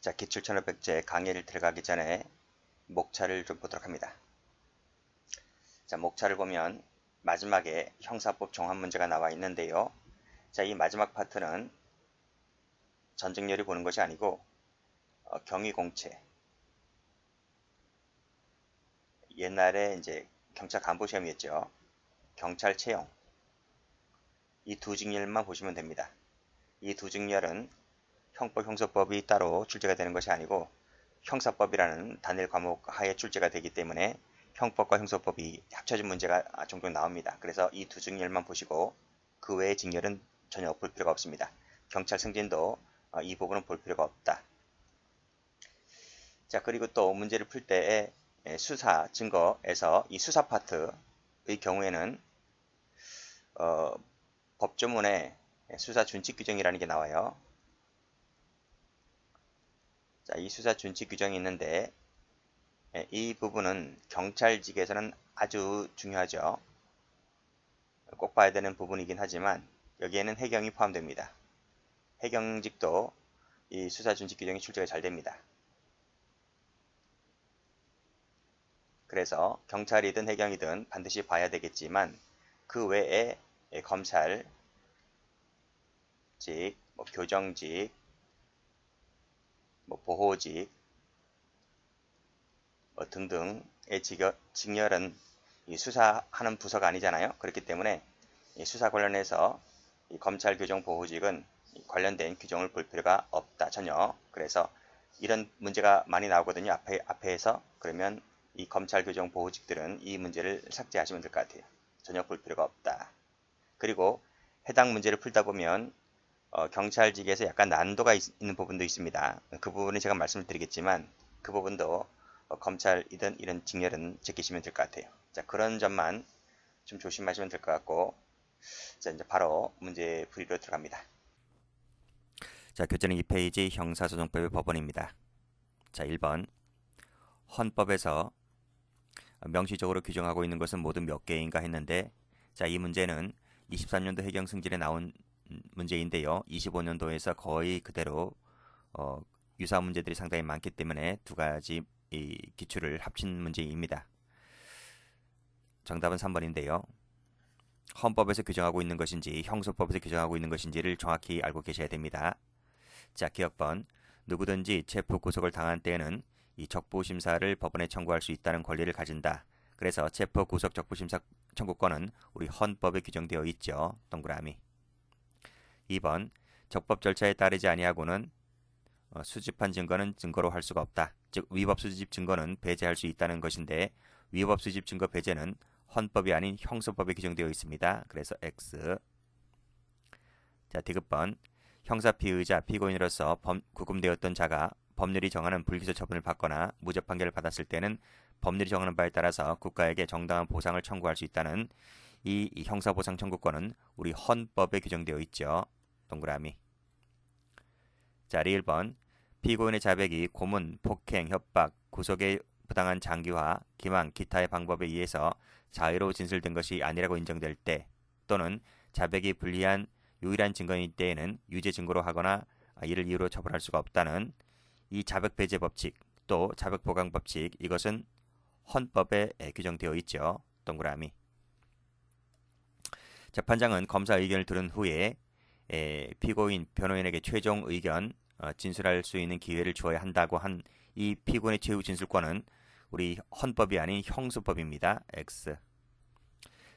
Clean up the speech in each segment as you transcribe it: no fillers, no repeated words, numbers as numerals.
자, 기출 1500제 강의를 들어가기 전에 목차를 좀 보도록 합니다. 자, 목차를 보면 마지막에 형사법 종합 문제가 나와 있는데요. 자, 이 마지막 파트는 전쟁렬이 보는 것이 아니고 경위공채. 옛날에 이제 경찰 간부 시험이었죠. 경찰 채용. 이 두 직렬만 보시면 됩니다. 이 두 직렬은 형법, 형사법이 따로 출제가 되는 것이 아니고 형사법이라는 단일 과목 하에 출제가 되기 때문에 형법과 형사법이 합쳐진 문제가 종종 나옵니다. 그래서 이 두 직렬만 보시고 그 외의 직렬은 전혀 볼 필요가 없습니다. 경찰 승진도 이 부분은 볼 필요가 없다. 자, 그리고 또 문제를 풀 때에 수사, 증거에서 이 수사 파트의 경우에는 법조문에 수사 준칙 규정이라는 게 나와요. 자, 이 수사 준칙 규정이 있는데 이 부분은 경찰직에서는 아주 중요하죠. 꼭 봐야 되는 부분이긴 하지만 여기에는 해경이 포함됩니다. 해경직도 이 수사 준칙 규정이 출제가 잘 됩니다. 그래서 경찰이든 해경이든 반드시 봐야 되겠지만 그 외에 검찰직, 교정직, 보호직 등등의 직렬은 이 수사하는 부서가 아니잖아요. 그렇기 때문에 이 수사 관련해서 이 검찰, 교정, 보호직은 관련된 규정을 볼 필요가 없다. 전혀. 그래서 이런 문제가 많이 나오거든요. 앞에서. 그러면 이 검찰, 교정, 보호직들은 이 문제를 삭제하시면 될 것 같아요. 전혀 볼 필요가 없다. 그리고 해당 문제를 풀다 보면 경찰직에서 약간 난도가 있는 부분도 있습니다. 그 부분은 제가 말씀을 드리겠지만 그 부분도 검찰이든 이런 직렬은 제끼시면 될 것 같아요. 자, 그런 점만 좀 조심하시면 될 것 같고, 자, 이제 바로 문제 풀이로 들어갑니다. 자, 교재는 2페이지 형사소송법의 법원입니다. 자, 1번 헌법에서 명시적으로 규정하고 있는 것은 모두 몇 개인가 했는데, 자, 이 문제는 23년도 해경 승진에 나온 문제인데요. 25년도에서 거의 그대로 유사 문제들이 상당히 많기 때문에 두 가지 이 기출을 합친 문제입니다. 정답은 3번인데요. 헌법에서 규정하고 있는 것인지 형소법에서 규정하고 있는 것인지를 정확히 알고 계셔야 됩니다. 자, 기억번. 누구든지 체포 구속을 당한 때에는 이 적부심사를 법원에 청구할 수 있다는 권리를 가진다. 그래서 체포 구속 적부심사 청구권은 우리 헌법에 규정되어 있죠. 동그라미. 2번. 적법 절차에 따르지 아니하고는 수집한 증거는 증거로 할 수가 없다. 즉 위법 수집 증거는 배제할 수 있다는 것인데 위법 수집 증거 배제는 헌법이 아닌 형소법에 규정되어 있습니다. 그래서 X. 자, 디귿번. 형사 피의자 피고인으로서 구금되었던 자가 법률이 정하는 불기소 처분을 받거나 무죄 판결을 받았을 때는 법률이 정하는 바에 따라서 국가에게 정당한 보상을 청구할 수 있다는 이 형사보상 청구권은 우리 헌법에 규정되어 있죠. 동그라미. 자, 1번. 피고인의 자백이 고문, 폭행, 협박, 구속의 부당한 장기화, 기망, 기타의 방법에 의해서 자의로 진술된 것이 아니라고 인정될 때 또는 자백이 불리한 유일한 증거인 때에는 유죄 증거로 하거나 이를 이유로 처벌할 수가 없다는 이 자백 배제 법칙 또 자백 보강 법칙 이것은 헌법에 규정되어 있죠. 동그라미. 재판장은 검사 의견을 들은 후에 피고인, 변호인에게 최종 의견 진술할 수 있는 기회를 주어야 한다고 한 이 피고인의 최후 진술권은 우리 헌법이 아닌 형소법입니다. X.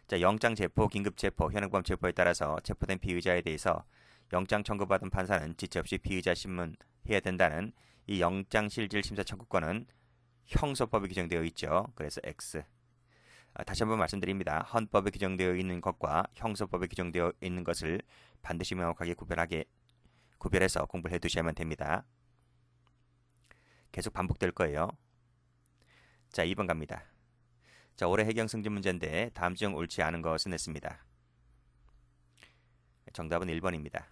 자, 영장 체포, 긴급 체포, 현행범 체포에 따라서 체포된 피의자에 대해서 영장 청구받은 판사는 지체 없이 피의자 신문해야 된다는 이 영장 실질 심사 청구권은 형소법에 규정되어 있죠. 그래서 X. 다시 한번 말씀드립니다. 헌법에 규정되어 있는 것과 형소법에 규정되어 있는 것을 반드시 명확하게 구별해서 공부를 해두셔야만 됩니다. 계속 반복될 거예요. 자, 2번 갑니다. 자, 올해 해경 승진 문제인데 다음 중 옳지 않은 것은 냈습니다. 정답은 1번입니다.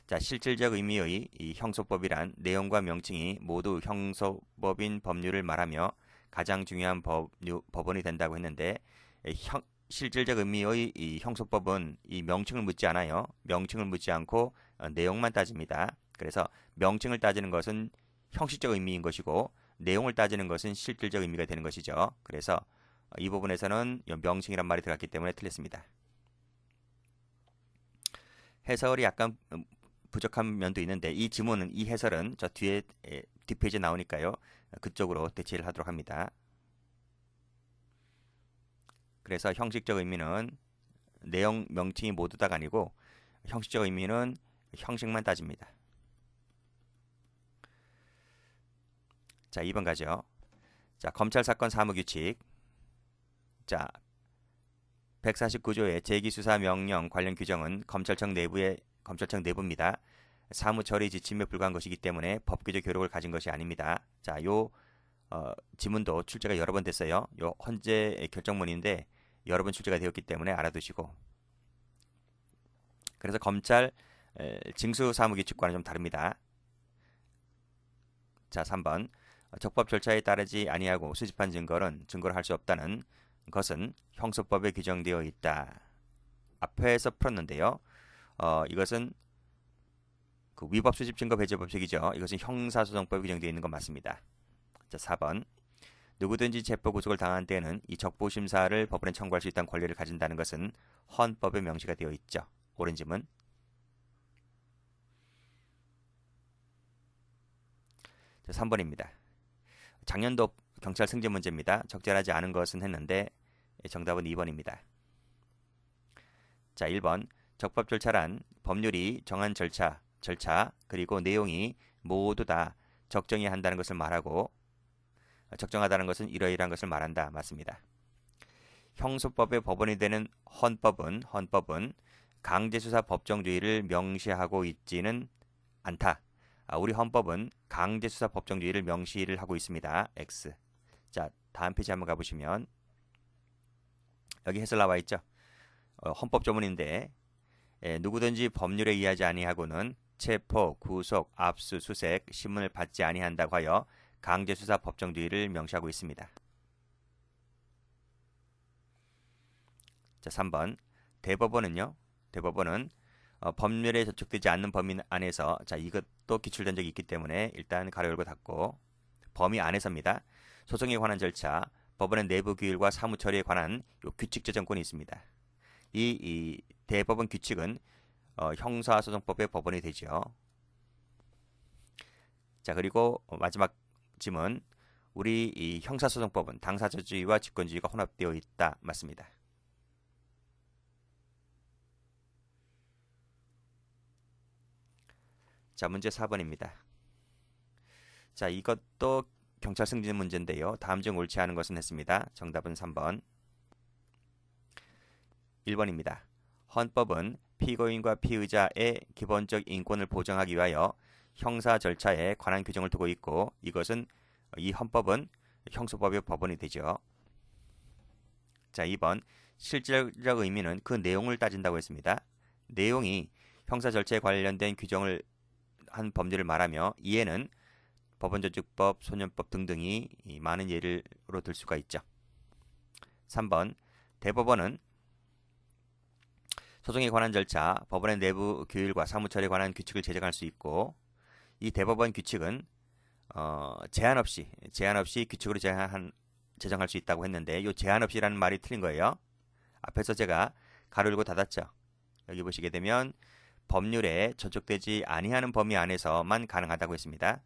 자, 실질적 의미의 이 형소법이란 내용과 명칭이 모두 형소법인 법률을 말하며 가장 중요한 법원이 된다고 했는데 실질적 의미의 이 형소법은 이 명칭을 묻지 않아요. 명칭을 묻지 않고 내용만 따집니다. 그래서 명칭을 따지는 것은 형식적 의미인 것이고 내용을 따지는 것은 실질적 의미가 되는 것이죠. 그래서 이 부분에서는 명칭이란 말이 들어갔기 때문에 틀렸습니다. 해설이 약간 부족한 면도 있는데 이 지문은 이 해설은 저 뒤에 뒷페이지에 나오니까요. 그쪽으로 대체를 하도록 합니다. 그래서 형식적 의미는 내용 명칭이 모두 다가 아니고 형식적 의미는 형식만 따집니다. 자, 2번 가죠. 자, 검찰 사건 사무규칙. 자, 149조의 재기수사 명령 관련 규정은 검찰청 내부입니다. 사무 처리 지침에 불과한 것이기 때문에 법규적 효력을 가진 것이 아닙니다. 자, 요 지문도 출제가 여러 번 됐어요. 요 헌재 결정문인데 여러 번 출제가 되었기 때문에 알아두시고. 그래서 검찰 징수사무규칙과는 좀 다릅니다. 자, 3번. 적법 절차에 따르지 아니하고 수집한 증거를 할 수 없다는 것은 형소법에 규정되어 있다. 앞에서 풀었는데요. 이것은 그 위법 수집 증거 배제 법칙이죠. 이것은 형사소송법에 규정되어 있는 건 맞습니다. 자, 4번. 누구든지 체포 구속을 당한 때에는 이 적부 심사를 법원에 청구할 수 있다는 권리를 가진다는 것은 헌법에 명시가 되어 있죠. 옳은 지문. 자, 3번입니다. 작년도 경찰 승재 문제입니다. 적절하지 않은 것은 했는데 정답은 2번입니다. 자, 1번. 적법 절차란 법률이 정한 절차 그리고 내용이 모두 다 적정해야 한다는 것을 말하고 적정하다는 것은 이러이러한 것을 말한다. 맞습니다. 형소법의 법원이 되는 헌법은 강제수사 법정주의를 명시하고 있지는 않다. 우리 헌법은 강제수사 법정주의를 명시를 하고 있습니다. X. 자, 다음 페이지 한번 가보시면 여기 해설 나와 있죠. 헌법 조문인데 누구든지 법률에 의하지 아니하고는 체포, 구속, 압수, 수색, 신문을 받지 아니한다고 하여 강제수사 법정주의를 명시하고 있습니다. 자, 3번. 대법원은 법률에 저촉되지 않는 범위 안에서, 자, 이것도 기출된 적이 있기 때문에 일단 가로 열고 닫고, 범위 안에서입니다. 소송에 관한 절차, 법원의 내부 규율과 사무 처리에 관한 요 규칙 제정권이 있습니다. 이 대법원 규칙은 형사소송법의 법원이 되죠. 자, 그리고 마지막 지문. 우리 이 형사소송법은 당사자주의와 직권주의가 혼합되어 있다. 맞습니다. 자, 문제 4번입니다. 자, 이것도 경찰 승진 문제인데요. 다음 중 옳지 않은 것은 했습니다. 정답은 3번. 1번입니다. 헌법은 피고인과 피의자의 기본적 인권을 보장하기 위하여 형사 절차에 관한 규정을 두고 있고 이 헌법은 형소법의 법원이 되죠. 자, 2번. 실질적 의미는 그 내용을 따진다고 했습니다. 내용이 형사 절차에 관련된 규정을 한 법률을 말하며 이에는 법원조직법, 소년법 등등이 많은 예로 들 수가 있죠. 3번. 대법원은 소송에 관한 절차, 법원의 내부 규율과 사무처리에 관한 규칙을 제정할 수 있고 이 대법원 규칙은 제한 없이 규칙으로 제정할 수 있다고 했는데 이 제한 없이라는 말이 틀린 거예요. 앞에서 제가 가로 열고 닫았죠. 여기 보시게 되면 법률에 저촉되지 아니하는 범위 안에서만 가능하다고 했습니다.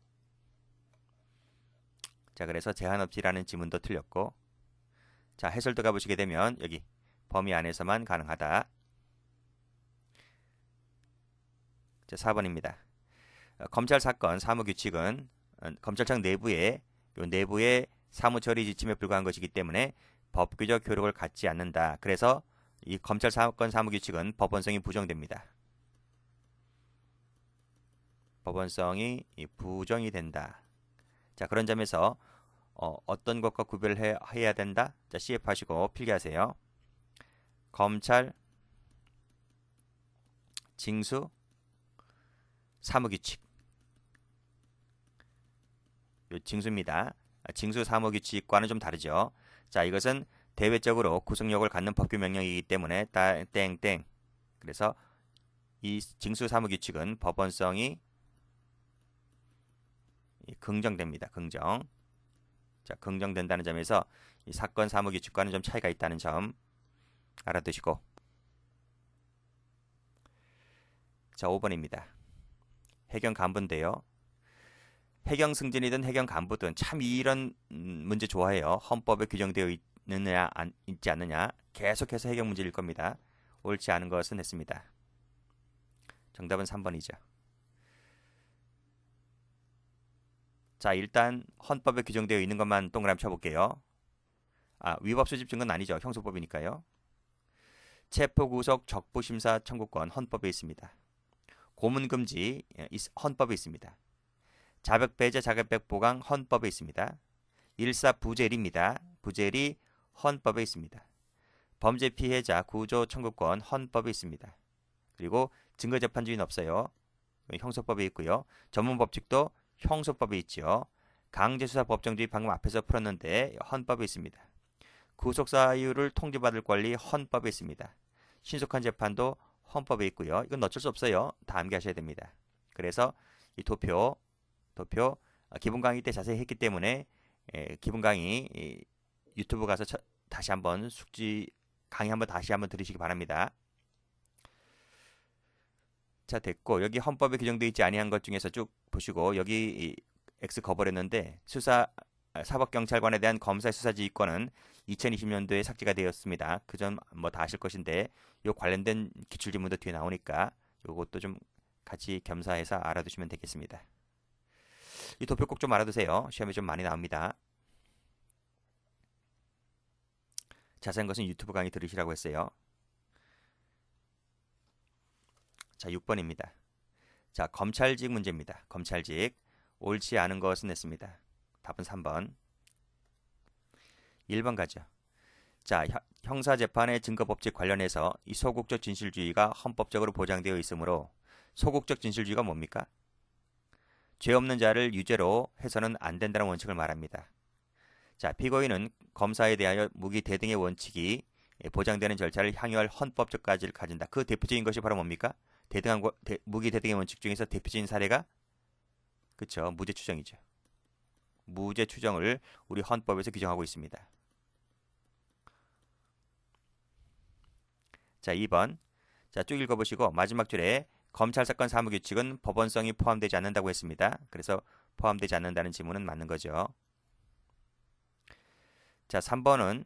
자, 그래서 제한 없이라는 지문도 틀렸고, 자, 해설도 가보시게 되면 여기 범위 안에서만 가능하다. 자, 4번입니다. 검찰 사건 사무규칙은 검찰청 내부의 사무처리 지침에 불과한 것이기 때문에 법규적 효력을 갖지 않는다. 그래서 이 검찰 사건 사무규칙은 법원성이 부정됩니다. 법원성이 부정이 된다. 자, 그런 점에서 어떤 것과 구별을 해야 된다? 자, CF 하시고 필기하세요. 검찰 징수 사무규칙. 요 징수입니다. 징수 사무규칙과는 좀 다르죠. 자, 이것은 대외적으로 구속력을 갖는 법규 명령이기 때문에 땡땡. 그래서 이 징수 사무규칙은 법원성이 긍정됩니다. 긍정. 자, 긍정된다는 점에서 이 사건 사무 규칙과는 좀 차이가 있다는 점 알아두시고. 자, 5번입니다. 해경 간부인데요. 해경 승진이든 해경 간부든 참 이런 문제 좋아해요. 헌법에 규정되어 있느냐 있지 않느냐 계속해서 해경 문제일 겁니다. 옳지 않은 것은 했습니다. 정답은 3번이죠. 자, 일단 헌법에 규정되어 있는 것만 동그라미 쳐볼게요. 위법 수집 증거는 아니죠. 형소법이니까요. 체포구속 적부심사 청구권 헌법에 있습니다. 고문금지 헌법에 있습니다. 자백배제 자백백 보강 헌법에 있습니다. 일사부재리입니다. 부재리 헌법에 있습니다. 범죄 피해자 구조 청구권 헌법에 있습니다. 그리고 증거재판주의는 없어요. 형소법에 있고요. 전문법칙도 형소법에 있죠. 강제수사 법정주의 방금 앞에서 풀었는데 헌법에 있습니다. 구속사유를 통지받을 권리 헌법에 있습니다. 신속한 재판도 헌법에 있고요. 이건 어쩔 수 없어요. 다 암기하셔야 됩니다. 그래서 이 도표 기본 강의 때 자세히 했기 때문에 기본 강의 유튜브 가서 다시 한번 숙지 강의 한번 다시 한번 들으시기 바랍니다. 자, 됐고 여기 헌법에 규정되어 있지 아니한 것 중에서 쭉 보시고 여기 X 거버렸는데 사법경찰관에 대한 검사의 수사지휘권은 2020년도에 삭제가 되었습니다. 그 점 뭐 다 아실 것인데 요 관련된 기출지문도 뒤에 나오니까 요것도 좀 같이 겸사해서 알아두시면 되겠습니다. 이 도표 꼭 좀 알아두세요. 시험에 좀 많이 나옵니다. 자세한 것은 유튜브 강의 들으시라고 했어요. 자, 6번입니다. 자, 검찰직 문제입니다. 검찰직. 옳지 않은 것은 냈습니다. 답은 3번. 1번 가죠. 자, 형사재판의 증거법칙 관련해서 이 소극적 진실주의가 헌법적으로 보장되어 있으므로 소극적 진실주의가 뭡니까? 죄 없는 자를 유죄로 해서는 안 된다는 원칙을 말합니다. 자, 피고인은 검사에 대하여 무기 대등의 원칙이 보장되는 절차를 향유할 헌법적 가치를 가진다. 그 대표적인 것이 바로 뭡니까? 무기 대등의 원칙 중에서 대표적인 사례가 그쵸, 무죄 추정이죠. 무죄 추정을 우리 헌법에서 규정하고 있습니다. 자, 2번. 자, 쭉 읽어보시고 마지막 줄에 검찰사건 사무규칙은 법원성이 포함되지 않는다고 했습니다. 그래서 포함되지 않는다는 지문은 맞는 거죠. 자, 3번은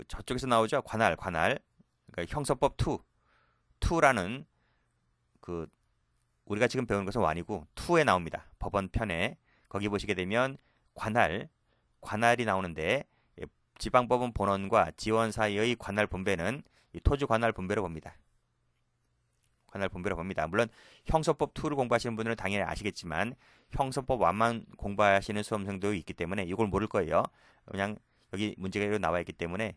저쪽에서 나오죠. 관할. 그러니까 형사법 2라는 우리가 지금 배우는 것은 1이고 2에 나옵니다. 법원 편에. 거기 보시게 되면 관할이 나오는데 지방법원 본원과 지원 사이의 관할 분배는 토지 관할 분배로 봅니다. 물론 형소법 2를 공부하시는 분들은 당연히 아시겠지만 형소법 1만 공부하시는 수험생도 있기 때문에 이걸 모를 거예요. 그냥 여기 문제가 나와 있기 때문에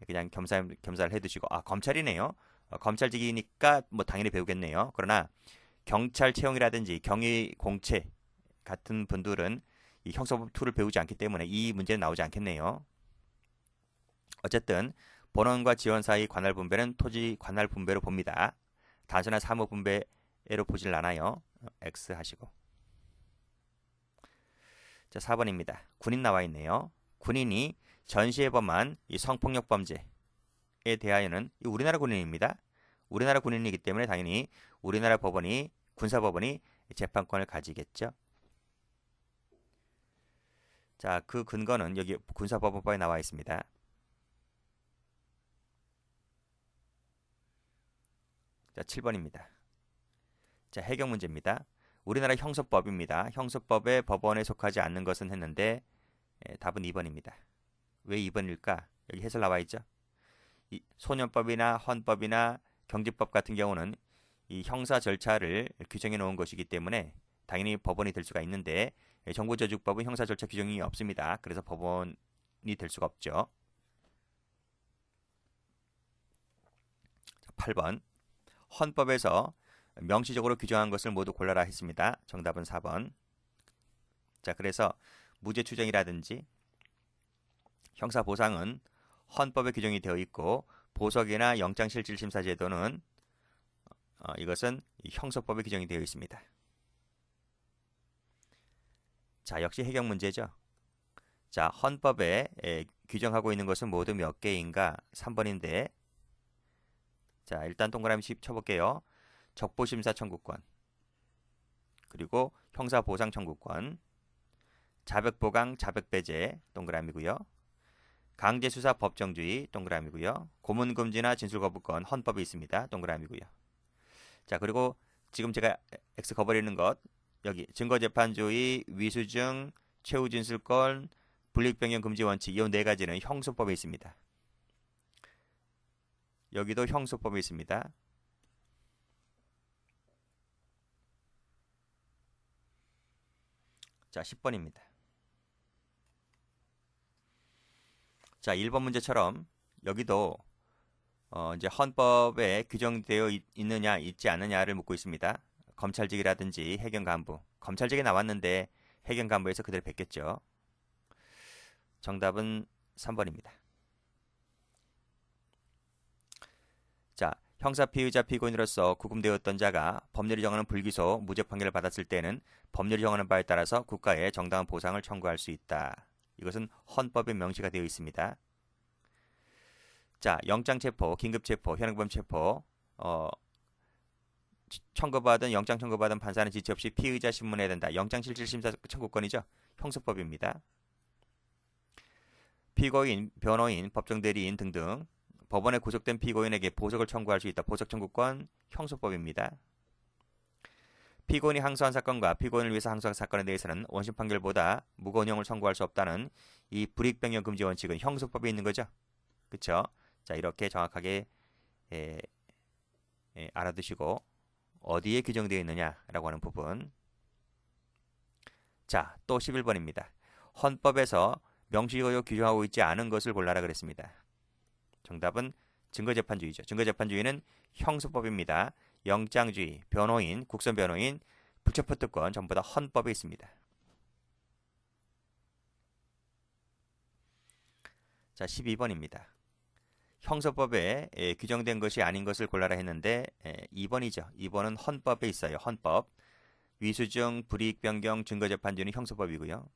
그냥 겸사를 해두시고 검찰이네요. 검찰직이니까 뭐 당연히 배우겠네요. 그러나 경찰 채용이라든지 경위 공채 같은 분들은 이 형소법 2를 배우지 않기 때문에 이 문제는 나오지 않겠네요. 어쨌든 본원과 지원 사이 관할 분배는 토지 관할 분배로 봅니다. 단순한 사무 분배로 보질 않아요. X 하시고. 자, 4번입니다. 군인 나와 있네요. 군인이 전시에 범한 이 성폭력 범죄에 대하여는 우리나라 군인입니다. 우리나라 군인이기 때문에 당연히 우리나라 군사법원이 재판권을 가지겠죠. 자, 그 근거는 여기 군사법원법에 나와 있습니다. 자, 7번입니다. 자, 해경 문제입니다. 우리나라 형소법입니다. 형소법의 법원에 속하지 않는 것은 했는데 답은 2번입니다. 왜 2번일까? 여기 해설 나와 있죠. 이 소년법이나 헌법이나 경직법 같은 경우는 이 형사 절차를 규정해 놓은 것이기 때문에 당연히 법원이 될 수가 있는데 정부조직법은 형사 절차 규정이 없습니다. 그래서 법원이 될 수가 없죠. 자, 8번. 헌법에서 명시적으로 규정한 것을 모두 골라라 했습니다. 정답은 4번. 자, 그래서 무죄 추정이라든지 형사 보상은 헌법에 규정이 되어 있고 보석이나 영장실질심사 제도는 이것은 형소법에 규정이 되어 있습니다. 자, 역시 해경 문제죠. 자, 헌법에 규정하고 있는 것은 모두 몇 개인가? 3번인데, 자, 일단 동그라미 쳐볼게요. 적부심사 청구권, 그리고 형사보상 청구권, 자백보강, 자백배제, 동그라미고요. 강제수사 법정주의, 동그라미고요. 고문금지나 진술거부권, 헌법에 있습니다. 동그라미고요. 자, 그리고 지금 제가 X 거버리는 것, 여기 증거재판주의, 위수증, 최후진술권, 불이익변경 금지 원칙, 이 네 가지는 형소법에 있습니다. 여기도 형소법에 있습니다. 자, 10번입니다. 자, 1번 문제처럼 여기도 이제 헌법에 규정되어 있느냐 있지 않느냐를 묻고 있습니다. 검찰직이라든지 해경 간부, 검찰직에 나왔는데 해경 간부에서 그대로 뵙겠죠. 정답은 3번입니다. 자, 형사 피의자 피고인으로서 구금되었던 자가 법률이 정하는 불기소 무죄 판결을 받았을 때는 법률이 정하는 바에 따라서 국가에 정당한 보상을 청구할 수 있다. 이것은 헌법에 명시가 되어 있습니다. 자, 영장체포, 긴급체포, 현행범체포, 영장 청구받은 판사는 지체 없이 피의자 신문해야 된다. 영장실질심사 청구권이죠. 형소법입니다. 피고인, 변호인, 법정대리인 등등 법원에 구속된 피고인에게 보석을 청구할 수 있다. 보석청구권, 형소법입니다. 피고인이 항소한 사건과 피고인을 위해서 항소한 사건에 대해서는 원심 판결보다 무거운형을 청구할 수 없다는 이 불이익변경 금지 원칙은 형소법에 있는 거죠. 그렇죠? 자, 이렇게 정확하게 알아두시고 어디에 규정되어 있느냐라고 하는 부분. 자, 또 11번입니다. 헌법에서 명시적으로 규정하고 있지 않은 것을 골라라 그랬습니다. 정답은 증거재판주의죠. 증거재판주의는 형소법입니다. 영장주의, 변호인, 국선변호인, 불체포특권 전부 다 헌법에 있습니다. 자, 12번입니다. 형소법에 규정된 것이 아닌 것을 골라라 했는데 2번이죠. 2번은 헌법에 있어요. 헌법. 위수증, 불이익변경, 증거재판주의는 형소법이고요.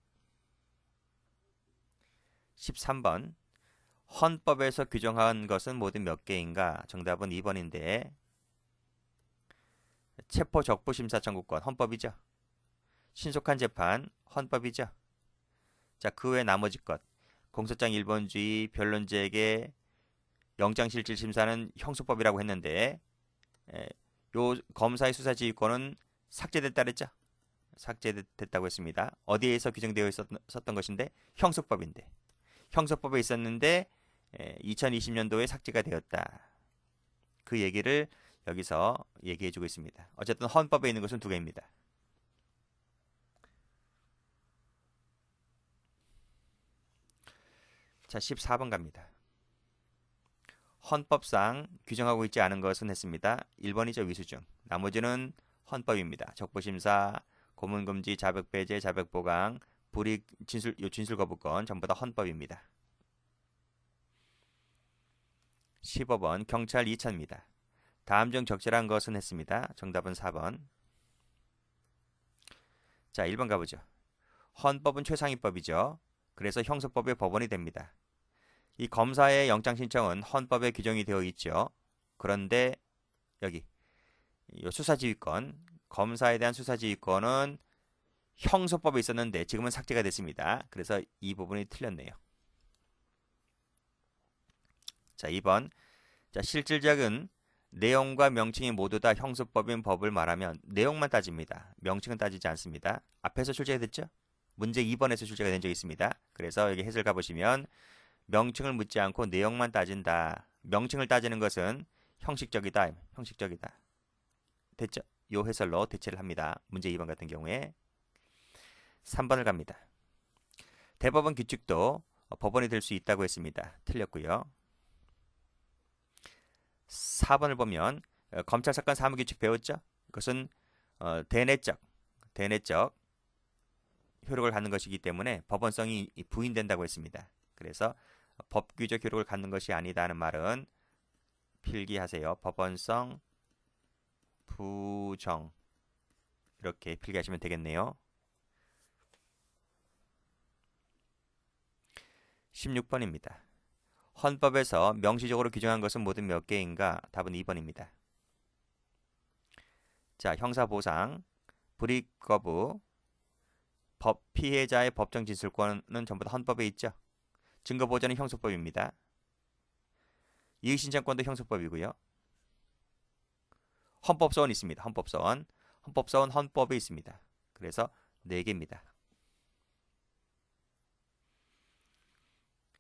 13번. 헌법에서 규정한 것은 모두 몇 개인가? 정답은 2번인데 체포 적부 심사 청구권 헌법이죠. 신속한 재판 헌법이죠. 자, 그 외 나머지 것 공소장 1번주의, 변론제에게 영장실질심사는 형소법이라고 했는데 요 검사의 수사지휘권은 삭제됐다 그랬죠. 삭제됐다고 했습니다. 어디에서 규정되어 있었던 것인데 형소법인데 형소법에 있었는데 2020년도에 삭제가 되었다. 그 얘기를 여기서 얘기해주고 있습니다. 어쨌든 헌법에 있는 것은 두 개입니다. 자, 14번 갑니다. 헌법상 규정하고 있지 않은 것은 했습니다. 1번이죠. 위수증. 나머지는 헌법입니다. 적부심사, 고문금지, 자백배제, 자백보강, 불이익 진술거부권 전부 다 헌법입니다. 15번 경찰 2차입니다. 다음 중 적절한 것은 했습니다. 정답은 4번. 자, 1번 가보죠. 헌법은 최상위법이죠. 그래서 형소법의 법원이 됩니다. 이 검사의 영장 신청은 헌법에 규정이 되어 있죠. 그런데 여기 수사지휘권, 검사에 대한 수사지휘권은 형소법에 있었는데 지금은 삭제가 됐습니다. 그래서 이 부분이 틀렸네요. 자, 2번. 자, 실질적인 내용과 명칭이 모두 다 형소법인 법을 말하면 내용만 따집니다. 명칭은 따지지 않습니다. 앞에서 출제가 됐죠? 문제 2번에서 출제가 된 적이 있습니다. 그래서 여기 해설 가보시면 명칭을 묻지 않고 내용만 따진다. 명칭을 따지는 것은 형식적이다. 형식적이다. 됐죠? 요 해설로 대체를 합니다. 문제 2번 같은 경우에 3번을 갑니다. 대법원 규칙도 법원이 될 수 있다고 했습니다. 틀렸고요. 4번을 보면 검찰 사건 사무규칙 배웠죠? 그것은 대내적 효력을 갖는 것이기 때문에 법원성이 부인된다고 했습니다. 그래서 법규적 효력을 갖는 것이 아니다는 말은 필기하세요. 법원성 부정 이렇게 필기하시면 되겠네요. 16번입니다. 헌법에서 명시적으로 규정한 것은 모두 몇 개인가? 답은 2번입니다. 자, 형사보상, 불이익 거부, 피해자의 법정 진술권은 전부 다 헌법에 있죠. 증거보전은 형소법입니다. 이의신청권도 형소법이고요. 헌법소원 있습니다. 헌법소원. 헌법소원 헌법에 있습니다. 그래서 4개입니다.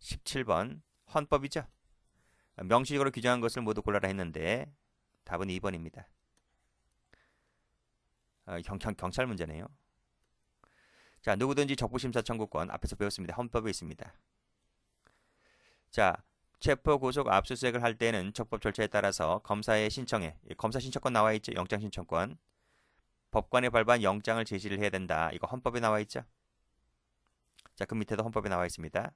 17번 헌법이죠. 명시적으로 규정한 것을 모두 골라라 했는데 답은 2번입니다. 경찰 문제네요. 자, 누구든지 적부심사 청구권 앞에서 배웠습니다. 헌법에 있습니다. 자, 체포, 구속, 압수수색을 할 때는 적법 절차에 따라서 검사의 신청에 검사 신청권 나와 있죠. 영장 신청권. 법관에 발부한 영장을 제시를 해야 된다. 이거 헌법에 나와 있죠. 자, 그 밑에도 헌법에 나와 있습니다.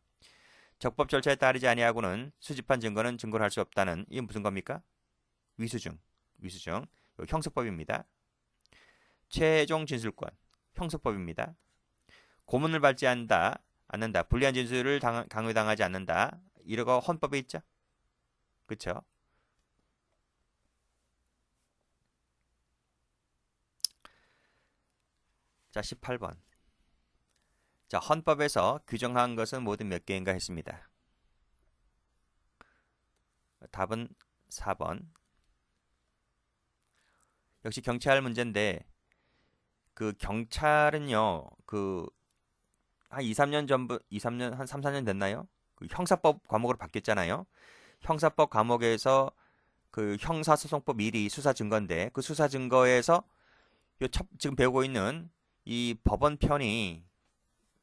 적법 절차에 따르지 아니하고는 수집한 증거는 증거를 할 수 없다는 이게 무슨 겁니까? 위수증. 이거 형사법입니다. 최종 진술권. 형사법입니다. 고문을 받지 않는다. 불리한 진술을 강요당하지 않는다. 이거 헌법에 있죠? 그쵸? 자, 18번. 자, 헌법에서 규정한 것은 모두 몇 개인가 했습니다. 답은 4번. 역시 경찰 문제인데 그 경찰은요. 한 2, 3년 전부 2, 3년 한 3, 4년 됐나요? 그 형사법 과목으로 바뀌었잖아요. 형사법 과목에서 그 형사소송법 1이 수사 증거인데 그 수사 증거에서 지금 배우고 있는 이 법원 편이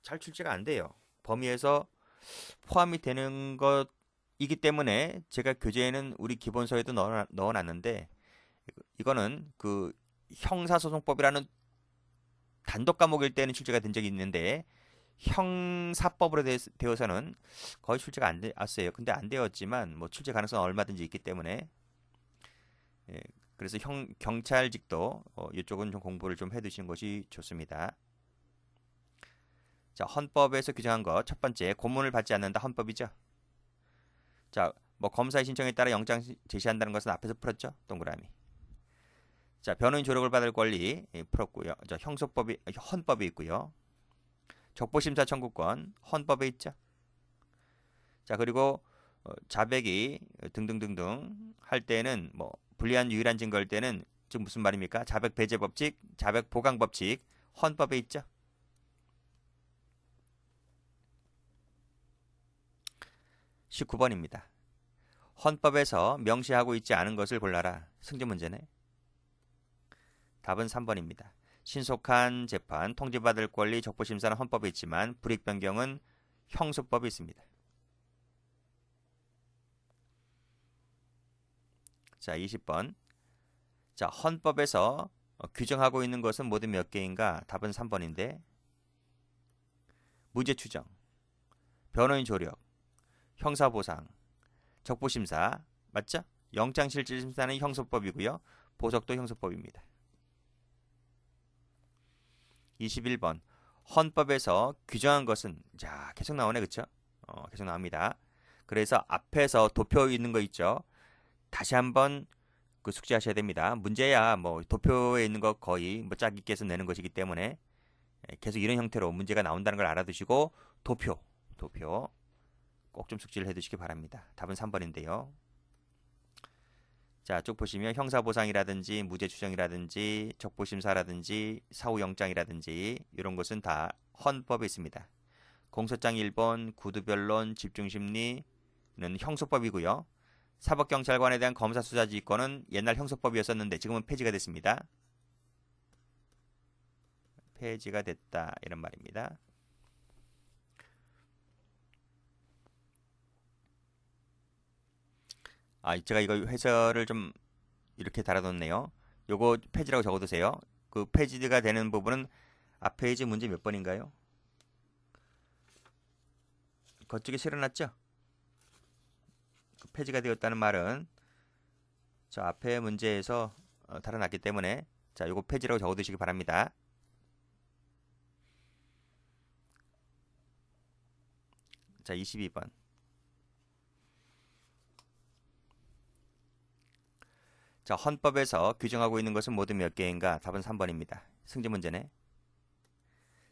잘 출제가 안 돼요. 범위에서 포함이 되는 것이기 때문에 제가 교재에는 우리 기본서에도 넣어놨는데 이거는 그 형사소송법이라는 단독 과목일 때는 출제가 된 적이 있는데 형사법으로 되어서는 거의 출제가 안 되었어요. 근데 안 되었지만 뭐 출제 가능성은 얼마든지 있기 때문에 그래서 경찰직도 이쪽은 좀 공부를 좀 해두시는 것이 좋습니다. 자, 헌법에서 규정한 것 첫 번째 고문을 받지 않는다 헌법이죠. 자, 뭐 검사의 신청에 따라 영장 제시한다는 것은 앞에서 풀었죠. 동그라미. 자, 변호인 조력을 받을 권리 풀었고요. 자, 헌법이 있고요. 적부심사 청구권 헌법에 있죠. 자, 그리고 자백이 등등등등 할 때는 뭐 불리한 유일한 증거일 때는 지금 무슨 말입니까? 자백 배제 법칙, 자백 보강 법칙 헌법에 있죠. 19번입니다. 헌법에서 명시하고 있지 않은 것을 골라라. 승제 문제네. 답은 3번입니다. 신속한 재판, 통지받을 권리, 적부심사는 헌법에 있지만 불이익 변경은 형소법에 있습니다. 자, 20번. 자, 헌법에서 규정하고 있는 것은 모두 몇 개인가? 답은 3번인데 무죄 추정, 변호인 조력, 형사보상, 적부심사 맞죠? 영장실질심사는 형소법이고요. 보석도 형소법입니다. 21번. 헌법에서 규정한 것은 자 계속 나오네 그쵸? 계속 나옵니다. 그래서 앞에서 도표 있는 거 있죠? 다시 한번 그 숙지하셔야 됩니다. 문제야 뭐 도표에 있는 거 거의 뭐 짜깁기해서 내는 것이기 때문에 계속 이런 형태로 문제가 나온다는 걸 알아두시고 도표 꼭 좀 숙지를 해두시기 바랍니다. 답은 3번인데요. 자, 쭉 보시면 형사보상이라든지 무죄추정이라든지 적부심사라든지 사후영장이라든지 이런 것은 다 헌법에 있습니다. 공소장 1번, 구두변론, 집중심리는 형소법이고요. 사법경찰관에 대한 검사수사지휘권은 옛날 형소법이었었는데 지금은 폐지가 됐습니다. 폐지가 됐다 이런 말입니다. 제가 이거 해설을 좀 이렇게 달아뒀네요. 요거 폐지라고 적어두세요. 그 폐지가 되는 부분은 앞 페이지 문제 몇 번인가요? 그쪽에 실어놨죠? 그 폐지가 되었다는 말은 저 앞에 문제에서 달아놨기 때문에 자 요거 폐지라고 적어두시기 바랍니다. 자, 22번. 자, 헌법에서 규정하고 있는 것은 모두 몇 개인가? 답은 3번입니다. 승지 문제네.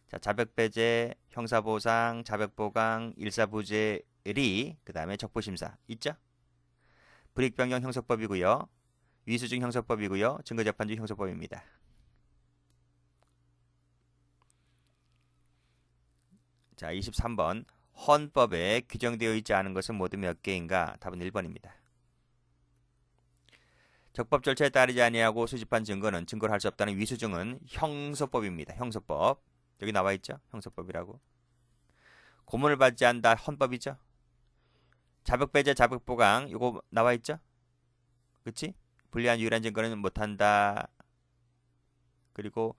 자, 자백배제, 형사보상, 자백보강, 일사부재리, 그 다음에 적부심사 있죠? 불이익변경 형사법이고요. 위수증 형사법이고요. 증거재판주 형사법입니다. 자, 23번. 헌법에 규정되어 있지 않은 것은 모두 몇 개인가? 답은 1번입니다. 적법 절차에 따르지 아니하고 수집한 증거는 증거를 할 수 없다는 위수증은 형소법입니다. 형소법. 여기 나와 있죠? 형소법이라고. 고문을 받지 않다 헌법이죠? 자백배제, 자백보강 이거 나와 있죠? 그치? 불리한 유일한 증거는 못한다. 그리고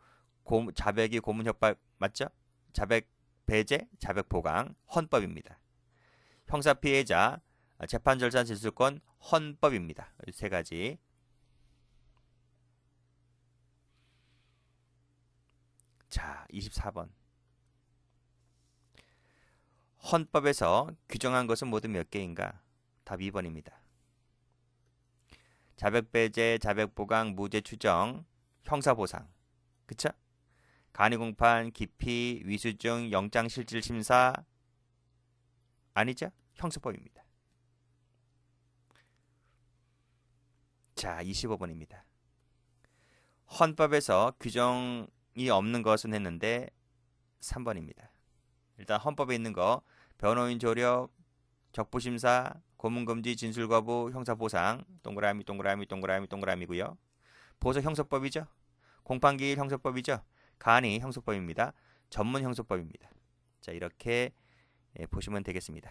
자백이 고문협박 맞죠? 자백배제, 자백보강 헌법입니다. 형사피해자, 재판 절차 질서권 헌법입니다. 세 가지. 자, 24번. 헌법에서 규정한 것은 모두 몇 개인가? 답 2번입니다. 자백배제, 자백보강, 무죄추정, 형사보상. 그쵸? 간이공판, 기피, 위수증, 영장실질심사 아니죠? 형사법입니다. 자, 25번입니다. 헌법에서 규정이 없는 것은 했는데 3번입니다. 일단 헌법에 있는 거 변호인 조력, 적부심사, 고문금지, 진술거부, 형사보상 동그라미 동그라미 동그라미 동그라미고요. 보석 형사법이죠. 공판기일 형사법이죠. 간이 형사법입니다. 전문 형사법입니다. 자, 이렇게 보시면 되겠습니다.